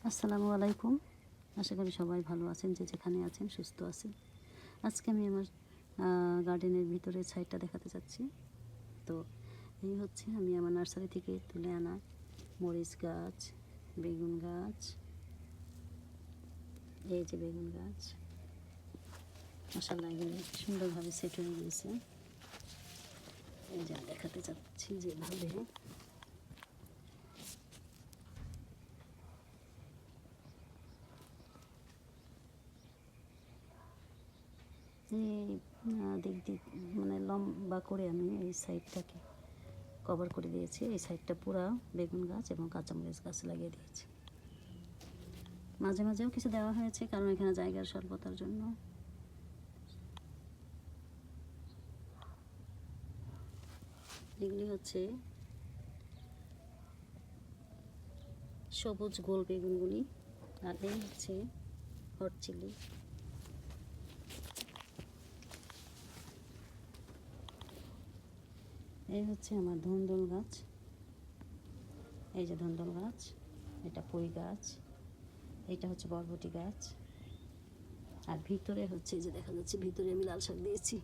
আসসালামু আলাইকুম। আশা করি সবাই ভালো আছেন, যে যেখানে আছেন সুস্থ আছেন। আজকে আমি আমার গার্ডেনের ভিতরের সাইডটা দেখাতে চাচ্ছি। তো এই হচ্ছে আমি আমার নার্সারি থেকে তুলে আনা মরিচ গাছ, বেগুন গাছ, এই যে বেগুন গাছ মাশাআল্লাহ এগুলো সুন্দরভাবে সেট হয়ে গিয়েছে। এই যে দেখাতে চাচ্ছি যেভাবে দিক দিক মানে লম্বা করে আমি এই সাইডটাকে কভার করে দিয়েছি। এই সাইডটা পুরা বেগুন গাছ এবং কাঁচামরিচ গাছ লাগিয়ে দিয়েছি। মাঝে মাঝেও কিছু দেওয়া হয়েছে, কারণ এখানে জায়গার স্বল্পতার জন্য। এগুলি হচ্ছে সবুজ গোল বেগুনগুলি, আর এই হচ্ছে হট চিলি। এই হচ্ছে আমার ধুন্দুল গাছ, এই যে ধুন্দুল গাছ, এটা পুঁই গাছ, এইটা হচ্ছে বরবটি গাছ, আর ভিতরে হচ্ছে যে দেখা যাচ্ছে ভিতরে আমি লাল শাক দিয়েছি।